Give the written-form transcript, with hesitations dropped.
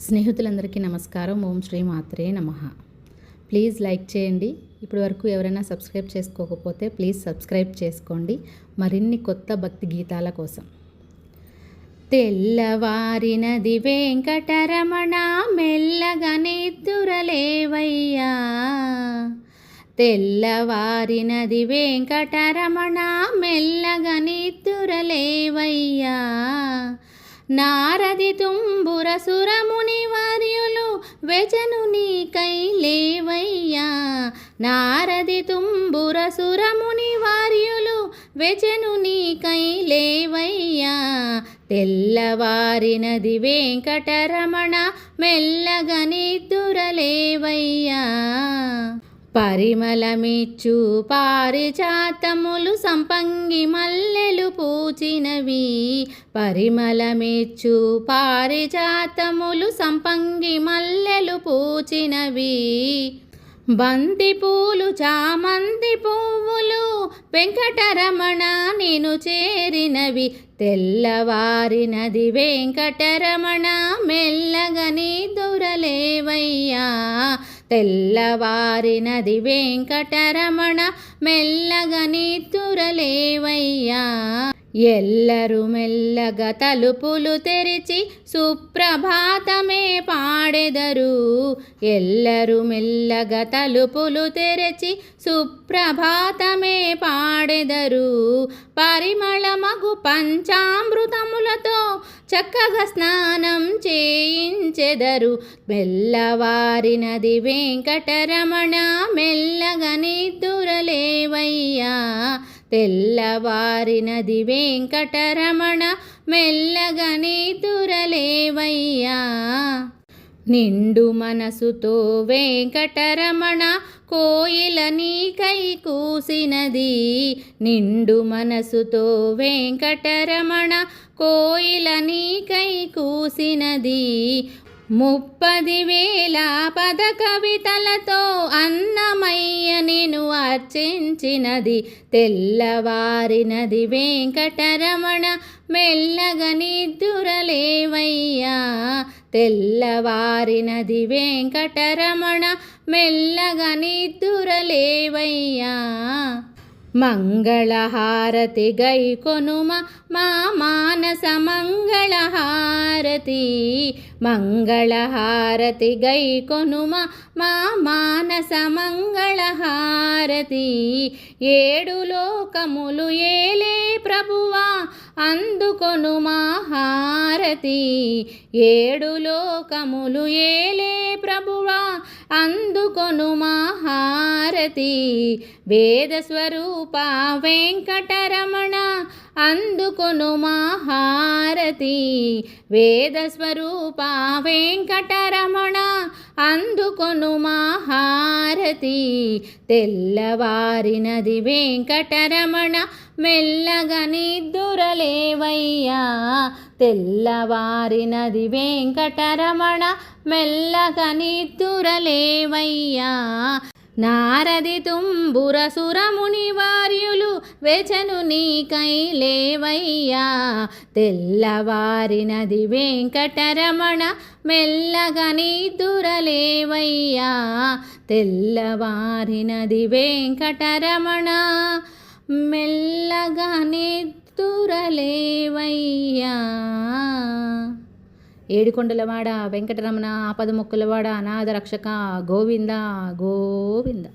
స్నేహితులందరికీ నమస్కారం. ఓం శ్రీ మాత్రే నమః. Please like చేయండి. ఇప్పటి వరకు ఎవరైనా సబ్స్క్రైబ్ చేసుకోకపోతే ప్లీజ్ సబ్స్క్రైబ్ చేసుకోండి మరిన్ని కొత్త భక్తి గీతాల కోసం. తెల్లవారినది వెంకటరమణ మెల్లగా నిద్దురలేవయ్యా, తెల్లవారినది వెంకటరమణ మెల్లగా నిద్దురలేవయ్యా, నారది తుంబుర సురముని వర్యులు వెచను నీకై లేవయ్యా, నారది తుంబుర సురముని వర్యులు వెచను నీకై లేవయ్యా, తెల్లవారినది వెంకటరమణ మెల్లగా నిద్దురలేవయ్యా, పరిమళమిచ్చు పారిజాతములు సంపంగి మల్లెలు పూచినవి, పరిమళమిచ్చు పారిజాతములు సంపంగి మల్లెలు పూచినవి, బంతి పూలు చామంతి పువ్వులు వెంకటరమణ నిన్ను చేరినవి, తెల్లవారినది వెంకటరమణ మెల్లగా నిద్దురలేవయ్యా, తెల్లవారినది వెంకటరమణ మెల్లగా నిద్దురలేవయ్యా, ఎల్లరు మెల్లగా తలుపులు తెరిచి సుప్రభాతమే పాడెదరు, ఎల్లరు మెల్లగా తలుపులు తెరిచి సుప్రభాతమే పాడెదరు, పరిమళమగు పంచామృతములతో చక్కగా స్నానం చేయించెదరు, మెల్లవారినది వెంకటరమణ మెల్లగా నిద్దురలేవయ్యా, తెల్లవారినది వెంకటరమణ మెల్లగా నిద్దురలేవయ్యా, నిండు మనసుతో వెంకటరమణ కోయిల నీకై కూసినది, నిండు మనసుతో వెంకటరమణ కోయిల నీకై కూసినది, 30,000 పద కవితలతో అన్నమయ్య నిన్ను అర్చించినది, తెల్లవారినది వెంకటరమణ మెల్లగా నిద్దురలేవయ్యా, తెల్లవారినది వెంకటరమణ మెల్లగా నిద్దురలేవయ్యా, మంగళహారతి గై కొనుమ మా మానస మంగళహారతి, మంగళహారతి గై కొనుమ మా మానస మంగళహారతి, 7 లోకములు ఏలే ప్రభువా అందుకొను మా హారతి, 7 లోకములు ఏలే ప్రభువా అందుకొను మా హారతి, వేద స్వరూప వెంకటరమణ అందుకొను మా హారతి, వేద స్వరూప వెంకటరమణ అందుకొను మా హారతి, తెల్లవారినది వెంకటరమణ మెల్లగా నిద్దురలేవయ్యా, తెల్లవారినది వెంకటరమణ మెల్లగా నిద్దురలేవయ్యా, నారది తుంబుర సురముని వార్యులు వెచను నీకై లేవయ్యా, తెల్లవారినది వెంకటరమణ మెల్లగా నిద్దురలేవయ్యా, తెల్లవారినది వెంకటరమణ మెల్లగా నిద్దురలేవయ్యా. ఏడుకొండలవాడ వెంకటరమణ ఆపదముక్కులవాడ అనాథ రక్షక గోవింద గోవింద.